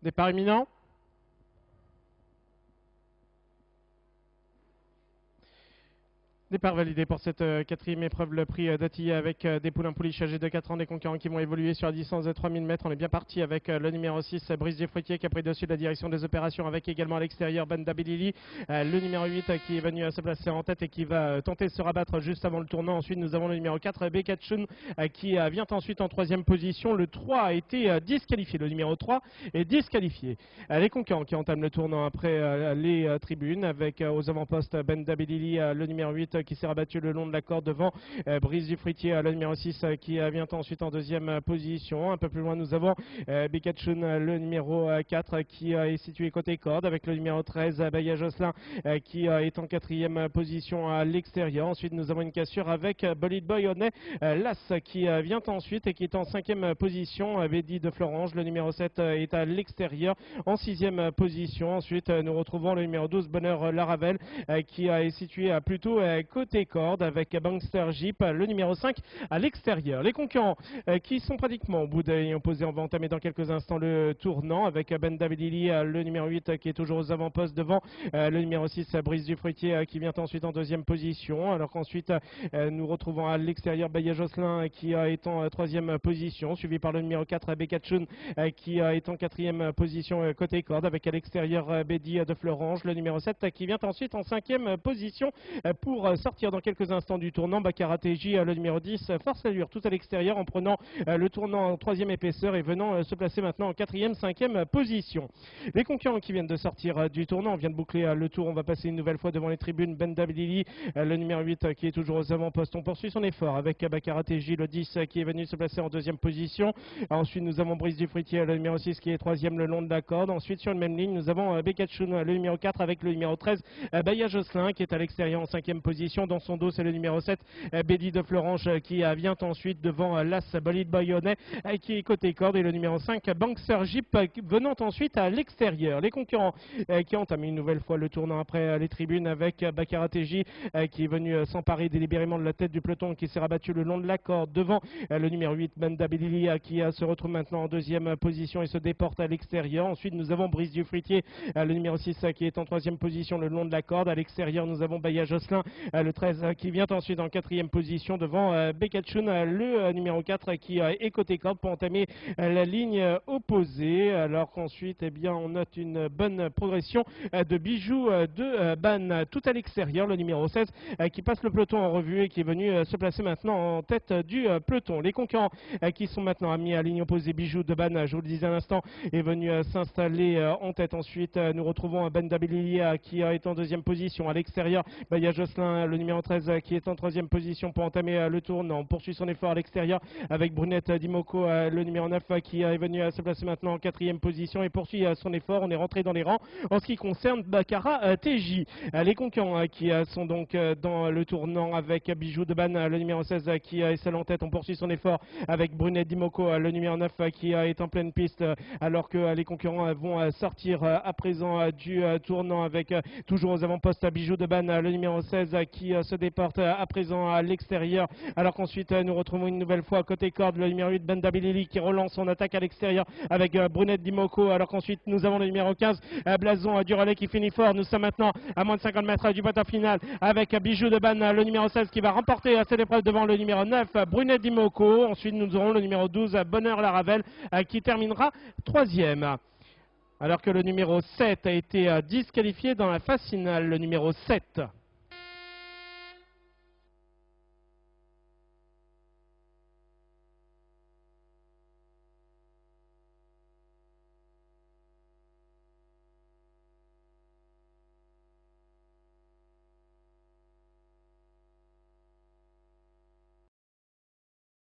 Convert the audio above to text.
Départ imminent. Départ validé pour cette quatrième épreuve, le prix d'Atilla avec des poulains pouliches âgés de 4 ans, des concurrents qui vont évoluer sur la distance de 3000 mètres. On est bien parti avec le numéro 6, Brice du Fruitier, qui a pris dessus de la direction des opérations, avec également à l'extérieur Banda Bilili, le numéro 8 qui est venu se placer en tête et qui va tenter de se rabattre juste avant le tournant. Ensuite, nous avons le numéro 4, Bekachun, qui vient ensuite en troisième position. Le 3 a été disqualifié, le numéro 3 est disqualifié. Les concurrents qui entament le tournant après les tribunes, avec aux avant-postes Banda Bilili, le numéro 8, qui s'est rabattu le long de la corde devant Brice du Fruitier, le numéro 6 qui vient ensuite en deuxième position. Un peu plus loin, nous avons Bekachun, le numéro 4 qui est situé côté corde, avec le numéro 13 Baya Jocelyn qui est en quatrième position à l'extérieur. Ensuite, nous avons une cassure avec Bolide Boy Honnet Las qui vient ensuite et qui est en cinquième position. Bédi de Florange, le numéro 7 est à l'extérieur en sixième position. Ensuite, nous retrouvons le numéro 12 Bonheur Laravel qui est situé plutôt côté corde, avec Bankster Jeep, le numéro 5 à l'extérieur. Les concurrents qui sont pratiquement au bout d'ayant posé, on va entamer dans quelques instants le tournant avec Ben Davidili, le numéro 8 qui est toujours aux avant-postes devant le numéro 6 Brice du Fruitier qui vient ensuite en deuxième position, alors qu'ensuite nous retrouvons à l'extérieur Baya Jocelyn qui est en troisième position, suivi par le numéro 4 Bekachun qui est en quatrième position côté corde, avec à l'extérieur Bédi de Florange, le numéro 7 qui vient ensuite en cinquième position pour sortir dans quelques instants du tournant. Bakarateji, le numéro 10, force l'allure tout à l'extérieur en prenant le tournant en troisième épaisseur et venant se placer maintenant en quatrième, cinquième position. Les concurrents qui viennent de sortir du tournant, on vient de boucler le tour, on va passer une nouvelle fois devant les tribunes. Ben Davidili, le numéro 8 qui est toujours aux avant-postes, on poursuit son effort avec Bakarateji, le 10 qui est venu se placer en deuxième position. Ensuite nous avons Brice du Fruitier, le numéro 6 qui est troisième le long de la corde. Ensuite sur une même ligne nous avons Bekachun, le numéro 4 avec le numéro 13 Baya Jocelyn qui est à l'extérieur en cinquième position. Dans son dos c'est le numéro 7 Bédi de Florange qui vient ensuite devant l'As Bolide Bayonnais qui est côté corde, et le numéro 5 Bankster Jeep venant ensuite à l'extérieur. Les concurrents qui entament une nouvelle fois le tournant après les tribunes, avec Bakarateji qui est venu s'emparer délibérément de la tête du peloton, qui s'est rabattu le long de la corde devant le numéro 8 Banda Bilili qui se retrouve maintenant en deuxième position et se déporte à l'extérieur. Ensuite nous avons Brice du Fruitier, le numéro 6 qui est en troisième position le long de la corde. À l'extérieur nous avons Baya Jocelyn, le 13 qui vient ensuite en quatrième position devant Bekachun, le numéro 4 qui est côté corde pour entamer la ligne opposée, alors qu'ensuite eh bien, on note une bonne progression de Bijoux de Ban tout à l'extérieur, le numéro 16 qui passe le peloton en revue et qui est venu se placer maintenant en tête du peloton. Les concurrents qui sont maintenant mis à ligne opposée, Bijoux de Ban, je vous le disais à l'instant, est venu s'installer en tête. Ensuite nous retrouvons Ben Dabilili qui est en deuxième position. À l'extérieur, Baya Jocelyn, le numéro 13 qui est en troisième position pour entamer le tournant. On poursuit son effort à l'extérieur avec Brunette Dimoko, le numéro 9 qui est venu se placer maintenant en quatrième position et poursuit son effort. On est rentré dans les rangs en ce qui concerne Bakarateji. Les concurrents qui sont donc dans le tournant, avec Bijoux de Ban, le numéro 16 qui est seul en tête. On poursuit son effort avec Brunette Dimoko, le numéro 9 qui est en pleine piste, alors que les concurrents vont sortir à présent du tournant, avec toujours aux avant-postes Bijoux de Ban, le numéro 16 qui se déporte à présent à l'extérieur, alors qu'ensuite nous retrouvons une nouvelle fois côté corde le numéro 8 Banda Bilili qui relance son attaque à l'extérieur avec Brunette Dimoko, alors qu'ensuite nous avons le numéro 15 Blason du relais qui finit fort. Nous sommes maintenant à moins de 50 mètres du bâton final avec Bijoux de Ban, le numéro 16 qui va remporter cette épreuve devant le numéro 9 Brunette Dimoko. Ensuite nous aurons le numéro 12 Bonheur Laravel qui terminera troisième, alors que le numéro 7 a été disqualifié dans la phase finale, le numéro 7.